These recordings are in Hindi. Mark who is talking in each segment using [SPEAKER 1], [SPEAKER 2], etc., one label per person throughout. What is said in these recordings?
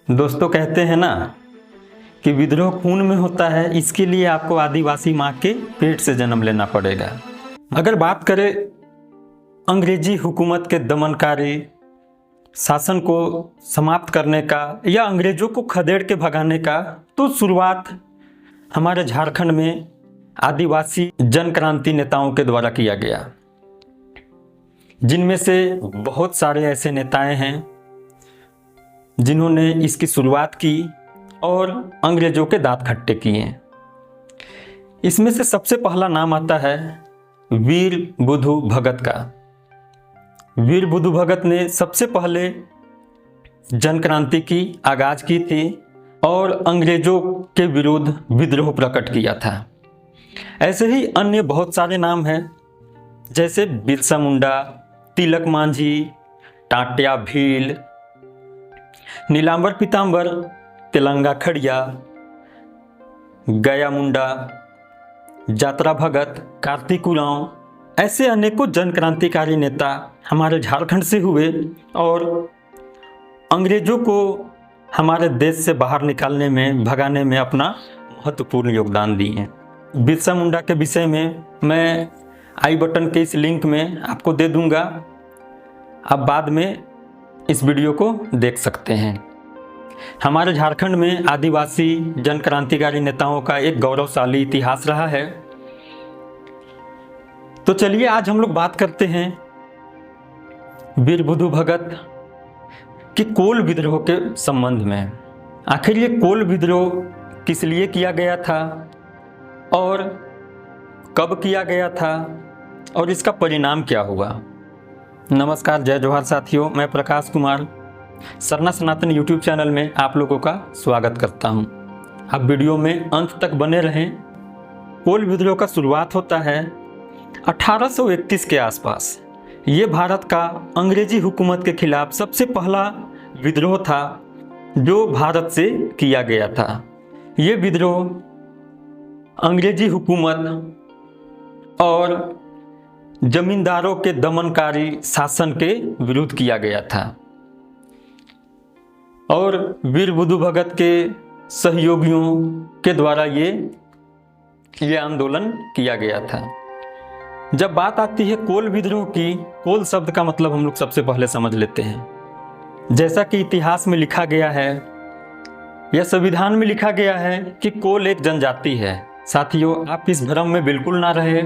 [SPEAKER 1] दोस्तों कहते हैं ना कि विद्रोह खून में होता है, इसके लिए आपको आदिवासी माँ के पेट से जन्म लेना पड़ेगा। अगर बात करें अंग्रेजी हुकूमत के दमनकारी शासन को समाप्त करने का या अंग्रेजों को खदेड़ के भगाने का, तो शुरुआत हमारे झारखंड में आदिवासी जन क्रांति नेताओं के द्वारा किया गया, जिनमें से बहुत सारे ऐसे नेताएं हैं जिन्होंने इसकी शुरुआत की और अंग्रेजों के दांत खट्टे किए। इसमें से सबसे पहला नाम आता है वीर बुधु भगत का। वीर बुधु भगत ने सबसे पहले जन क्रांति की आगाज की थी और अंग्रेजों के विरुद्ध विद्रोह प्रकट किया था। ऐसे ही अन्य बहुत सारे नाम हैं, जैसे बिरसा मुंडा, तिलक मांझी, टाटिया भील, नीलांबर पीतांबर, तेलंगा खड़िया, गया मुंडा, जात्रा भगत, कार्तिक उरांव, ऐसे अनेकों जन क्रांतिकारी नेता हमारे झारखंड से हुए और अंग्रेजों को हमारे देश से बाहर निकालने में, भगाने में अपना महत्वपूर्ण योगदान दिए। बिरसा मुंडा के विषय में मैं आई बटन के इस लिंक में आपको दे दूंगा, आप बाद में इस वीडियो को देख सकते हैं। हमारे झारखंड में आदिवासी जन क्रांतिकारी नेताओं का एक गौरवशाली इतिहास रहा है। तो चलिए आज हम लोग बात करते हैं वीर बुधु भगत कि कोल विद्रोह के संबंध में। आखिर ये कोल विद्रोह किस लिए किया गया था और कब किया गया था और इसका परिणाम क्या हुआ। नमस्कार, जय जोहार साथियों, मैं प्रकाश कुमार सरना सनातन यूट्यूब चैनल में आप लोगों का स्वागत करता हूं। आप वीडियो में अंत तक बने रहें। कोल विद्रोह का शुरुआत होता है 1831 के आसपास। ये भारत का अंग्रेजी हुकूमत के खिलाफ सबसे पहला विद्रोह था जो भारत से किया गया था। ये विद्रोह अंग्रेजी हुकूमत और जमींदारों के दमनकारी शासन के विरुद्ध किया गया था और वीर बुधु भगत के सहयोगियों के द्वारा ये आंदोलन किया गया था। जब बात आती है कोल विद्रोह की, कोल शब्द का मतलब हम लोग सबसे पहले समझ लेते हैं। जैसा कि इतिहास में लिखा गया है या संविधान में लिखा गया है कि कोल एक जनजाति है। साथियों, आप इस भ्रम में बिल्कुल ना रहे।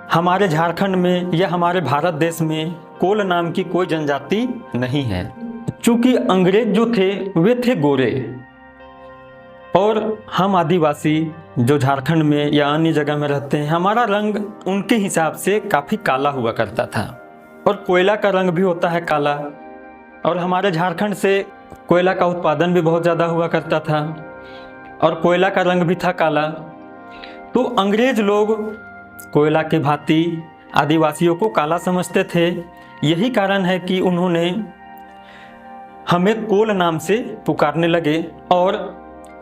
[SPEAKER 1] हमारे झारखंड में या हमारे भारत देश में कोल नाम की कोई जनजाति नहीं है। चूंकि अंग्रेज जो थे वे थे गोरे और हम आदिवासी जो झारखंड में या अन्य जगह में रहते हैं, हमारा रंग उनके हिसाब से काफ़ी काला हुआ करता था और कोयला का रंग भी होता है काला, और हमारे झारखंड से कोयला का उत्पादन भी बहुत ज़्यादा हुआ करता था और कोयला का रंग भी था काला। तो अंग्रेज लोग कोयला के भांति आदिवासियों को काला समझते थे। यही कारण है कि उन्होंने हमें कोल नाम से पुकारने लगे और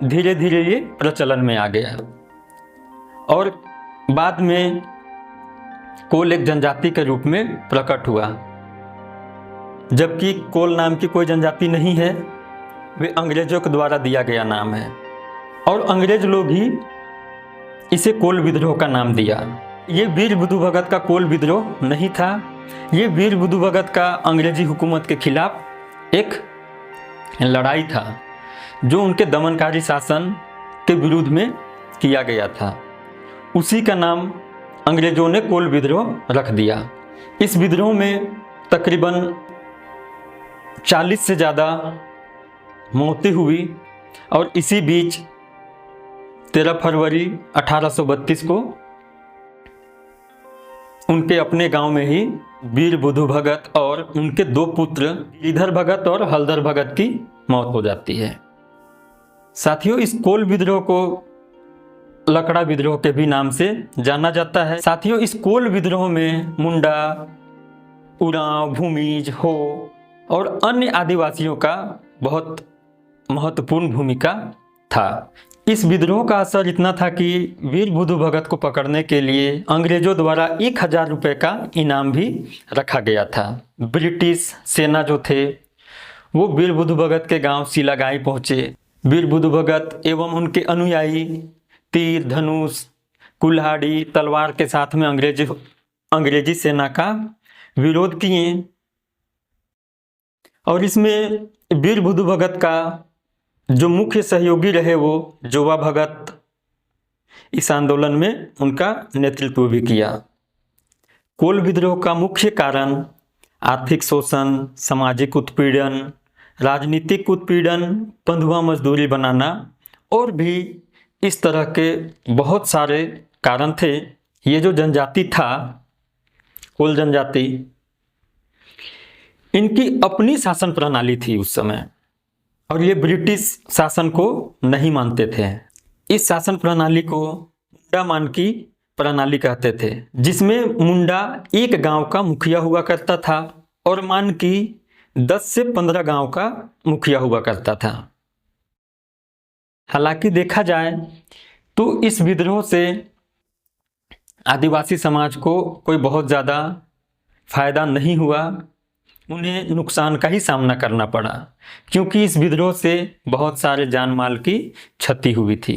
[SPEAKER 1] धीरे धीरे ये प्रचलन में आ गया और बाद में कोल एक जनजाति के रूप में प्रकट हुआ। जबकि कोल नाम की कोई जनजाति नहीं है, वे अंग्रेजों के द्वारा दिया गया नाम है और अंग्रेज लोग ही इसे कोल विद्रोह का नाम दिया। ये वीर बुधु भगत का कोल विद्रोह नहीं था। ये वीर बुधु भगत का अंग्रेजी हुकूमत के खिलाफ एक लड़ाई था जो उनके दमनकारी शासन के विरुद्ध में किया गया था। उसी का नाम अंग्रेजों ने कोल विद्रोह रख दिया। इस विद्रोह में तकरीबन 40 से ज़्यादा मौतें हुई और इसी बीच 13 फरवरी 1832 को उनके अपने गांव में ही वीर बुधु भगत और उनके दो पुत्र गिरिधर भगत और हलधर भगत की मौत हो जाती है। साथियों, इस कोल विद्रोह को लकड़ा विद्रोह के भी नाम से जाना जाता है। साथियों, इस कोल विद्रोह में मुंडा, उरांव, भूमिज, हो और अन्य आदिवासियों का बहुत महत्वपूर्ण भूमिका था। इस विद्रोह का असर इतना था कि वीर बुधु भगत को पकड़ने के लिए अंग्रेजों द्वारा 1000 रुपये का इनाम भी रखा गया था। ब्रिटिश सेना जो थे वो वीर बुधु भगत के गांव सिलागाई पहुंचे। वीर बुधु भगत एवं उनके अनुयायी तीर, धनुष, कुल्हाड़ी, तलवार के साथ में अंग्रेजी सेना का विरोध किए। और इसमें वीर बुधु भगत का जो मुख्य सहयोगी रहे वो जोवा भगत इस आंदोलन में उनका नेतृत्व भी किया। कोल विद्रोह का मुख्य कारण आर्थिक शोषण, सामाजिक उत्पीड़न, राजनीतिक उत्पीड़न, बंधुआ मजदूरी बनाना और भी इस तरह के बहुत सारे कारण थे। ये जो जनजाति था, कोल जनजाति, इनकी अपनी शासन प्रणाली थी उस समय और ये ब्रिटिश शासन को नहीं मानते थे। इस शासन प्रणाली को मुंडा मानकी प्रणाली कहते थे, जिसमें मुंडा एक गांव का मुखिया हुआ करता था और मानकी 10 से 15 गांव का मुखिया हुआ करता था। हालांकि देखा जाए तो इस विद्रोह से आदिवासी समाज को कोई बहुत ज़्यादा फायदा नहीं हुआ, उन्हें नुकसान का ही सामना करना पड़ा, क्योंकि इस विद्रोह से बहुत सारे जान माल की क्षति हुई थी।